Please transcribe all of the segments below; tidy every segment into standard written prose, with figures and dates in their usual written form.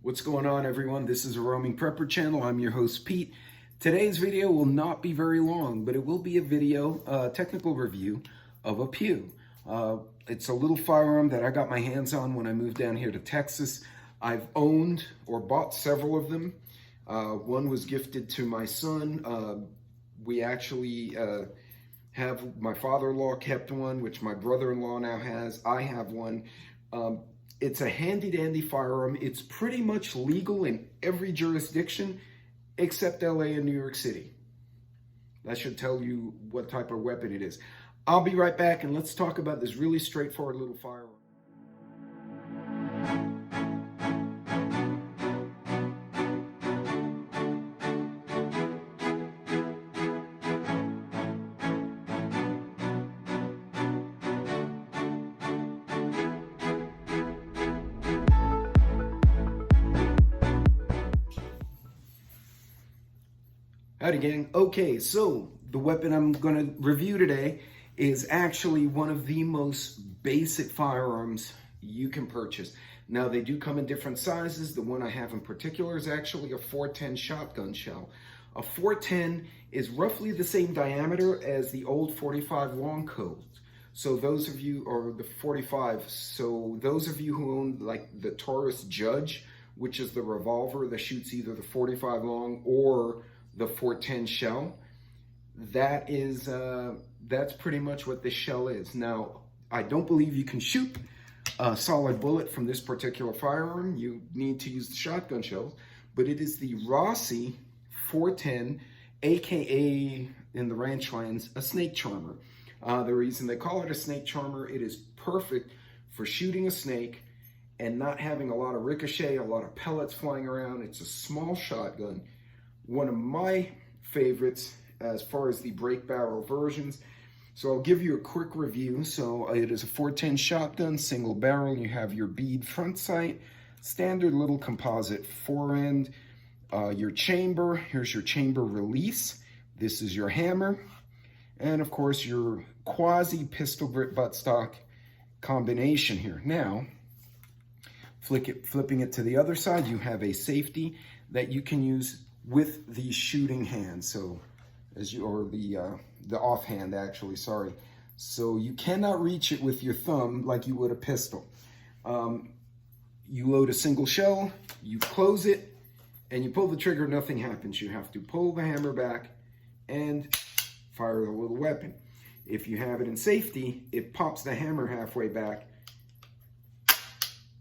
What's going on, everyone? This is a roaming prepper channel. I'm your host, Pete. Today's video will not be very long, but it will be a video, technical review of a Pew. It's a little firearm that I got my hands on when I moved down here to Texas. I've owned or bought several of them. One was gifted to my son. We actually have, my father-in-law kept one, which my brother-in-law now has. I have one. It's a handy-dandy firearm. It's pretty much legal in every jurisdiction except LA and New York City. That should tell you what type of weapon it is. I'll be right back and let's talk about this really straightforward little firearm. Howdy gang. Okay, so the weapon I'm going to review today is actually one of the most basic firearms you can purchase. Now they do come in different sizes. The one I have in particular is actually a 410 shotgun shell. A 410 is roughly the same diameter as the old 45 long codes. So those of you, or the 45, so those of you who own like the Taurus Judge, which is the revolver that shoots either the 45 long or the 410 shell, that is that's pretty much what this shell is. Now, I don't believe you can shoot a solid bullet from this particular firearm. You need to use the shotgun shells, but it is the Rossi 410, aka in the ranch lands, a snake charmer. The reason they call it a snake charmer, it is perfect for shooting a snake and not having a lot of ricochet, a lot of pellets flying around. It's a small shotgun. One of my favorites as far as the break barrel versions. So I'll give you a quick review. So it is a 410 shotgun, single barrel. You have your bead front sight, standard little composite forend, your chamber. Here's your chamber release. This is your hammer. And of course your quasi pistol grip buttstock combination here. Now, flipping it to the other side, you have a safety that you can use with the shooting hand, so or the offhand actually, sorry. So you cannot reach it with your thumb like you would a pistol. You load a single shell, you close it, and you pull the trigger, nothing happens. You have to pull the hammer back and fire the little weapon. If you have it in safety, it pops the hammer halfway back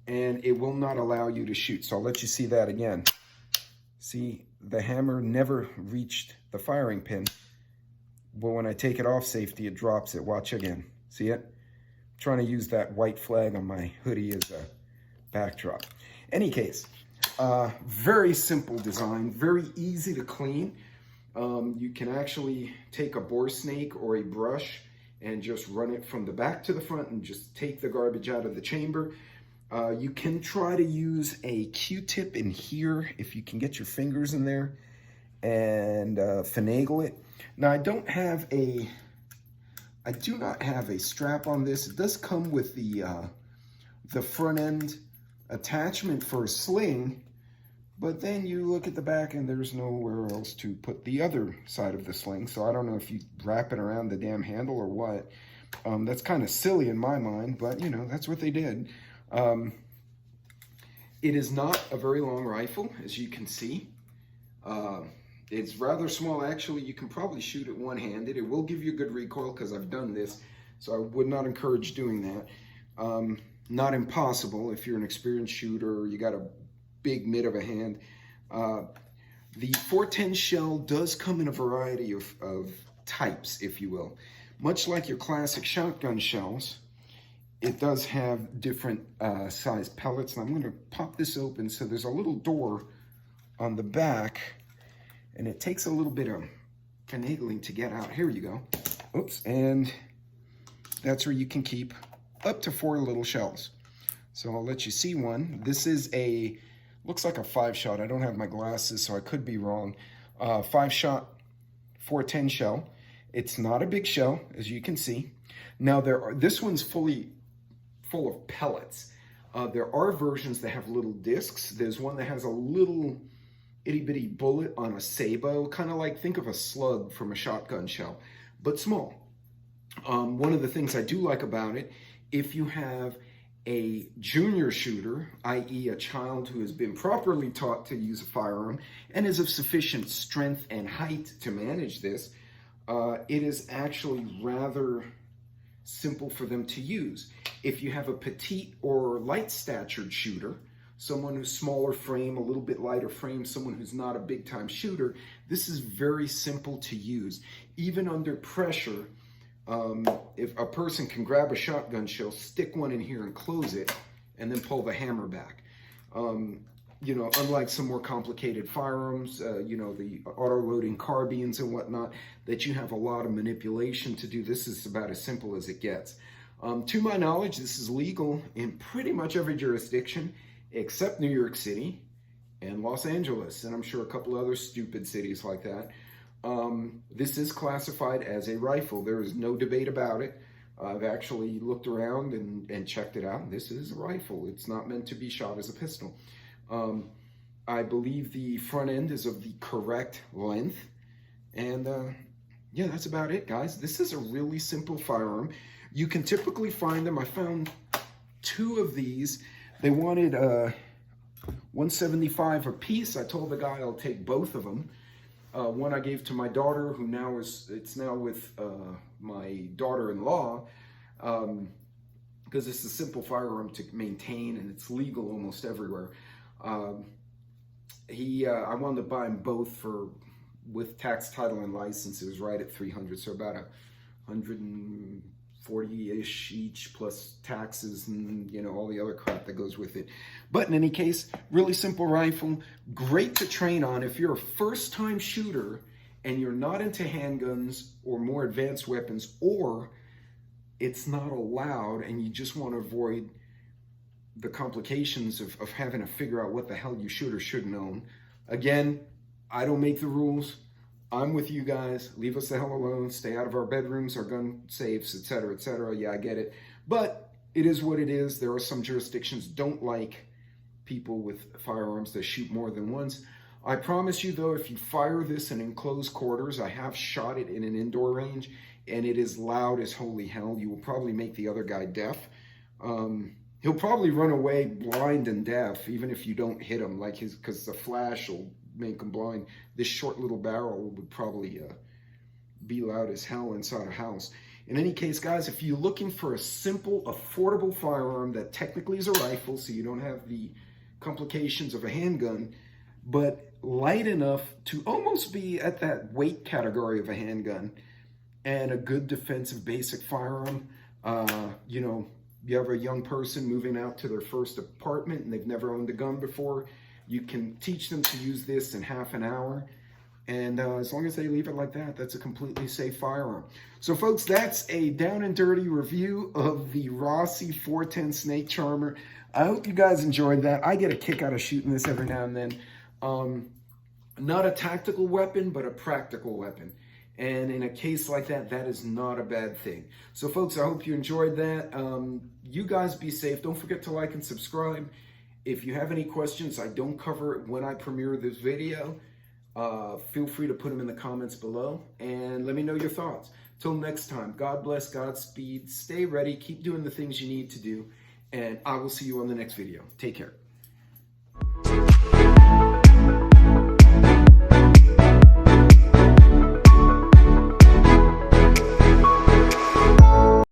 and it will not allow you to shoot. So I'll let you see that again. See, the hammer never reached the firing pin, but when I take it off safety, it drops it. Watch again. See it? I'm trying to use that white flag on my hoodie as a backdrop. Any case, very simple design, very easy to clean. You can actually take a bore snake or a brush and just run it from the back to the front and just take the garbage out of the chamber. You can try to use a Q-tip in here if you can get your fingers in there and finagle it. Now I do not have a strap on this. It does come with the front end attachment for a sling, but then you look at the back and there's nowhere else to put the other side of the sling. So I don't know if you wrap it around the damn handle or what. That's kind of silly in my mind, but you know, that's what they did. It is not a very long rifle, as you can see. It's rather small. Actually, you can probably shoot it one-handed. It will give you a good recoil because I've done this, so I would not encourage doing that. Not impossible if you're an experienced shooter or you got a big mid of a hand. The 410 shell does come in a variety of types, if you will. Much like your classic shotgun shells, it does have different size pellets. And I'm going to pop this open. So there's a little door on the back, and it takes a little bit of finagling to get out. Here you go. Oops. And that's where you can keep up to 4 little shells. So I'll let you see one. This is looks like a 5-shot. I don't have my glasses, so I could be wrong. 5-shot 410 shell. It's not a big shell, as you can see. Now this one's full of pellets. There are versions that have little discs. There's one that has a little itty bitty bullet on a sabot, kind of like, think of a slug from a shotgun shell, but small. One of the things I do like about it, if you have a junior shooter, i.e. a child who has been properly taught to use a firearm and is of sufficient strength and height to manage this, it is actually rather simple for them to use. If you have a petite or light statured shooter, someone who's smaller frame, a little bit lighter frame, someone who's not a big time shooter, this is very simple to use. Even under pressure, if a person can grab a shotgun shell, stick one in here and close it, and then pull the hammer back. You know, unlike some more complicated firearms, you know, the auto-loading carbines and whatnot, that you have a lot of manipulation to do, this is about as simple as it gets. To my knowledge, this is legal in pretty much every jurisdiction, except New York City and Los Angeles, and I'm sure a couple other stupid cities like that. This is classified as a rifle. There is no debate about it. I've actually looked around and checked it out. This is a rifle. It's not meant to be shot as a pistol. I believe the front end is of the correct length. And yeah, that's about it, guys. This is a really simple firearm. You can typically find them. I found 2 of these. They wanted $175 a piece. I told the guy I'll take both of them. One I gave to my daughter, who now it's now with my daughter-in-law, because it's a simple firearm to maintain and it's legal almost everywhere. I wanted to buy them both with tax, title, and licenses right at $300, so about $140-ish each, plus taxes and, you know, all the other crap that goes with it. But in any case, really simple rifle, great to train on. If you're a first-time shooter and you're not into handguns or more advanced weapons, or it's not allowed and you just want to avoid the complications of having to figure out what the hell you should or shouldn't own. Again, I don't make the rules. I'm with you guys. Leave us the hell alone. Stay out of our bedrooms, our gun safes, etc., etc. Yeah, I get it. But it is what it is. There are some jurisdictions don't like people with firearms that shoot more than once. I promise you, though, if you fire this in enclosed quarters, I have shot it in an indoor range, and it is loud as holy hell. You will probably make the other guy deaf. He'll probably run away blind and deaf, even if you don't hit him, like because the flash will make him blind. This short little barrel would probably be loud as hell inside a house. In any case, guys, if you're looking for a simple, affordable firearm that technically is a rifle, so you don't have the complications of a handgun, but light enough to almost be at that weight category of a handgun, and a good defensive basic firearm, you know, you have a young person moving out to their first apartment and they've never owned a gun before, you can teach them to use this in half an hour. And as long as they leave it like that, that's a completely safe firearm. So folks, that's a down and dirty review of the Rossi 410 Snake Charmer. I hope you guys enjoyed that. I get a kick out of shooting this every now and then. Not a tactical weapon, but a practical weapon. And in a case like that, that is not a bad thing. So folks, I hope you enjoyed that. You guys be safe. Don't forget to like and subscribe. If you have any questions I don't cover when I premiere this video, feel free to put them in the comments below and let me know your thoughts. Till next time, God bless, Godspeed, stay ready, keep doing the things you need to do, and I will see you on the next video. Take care.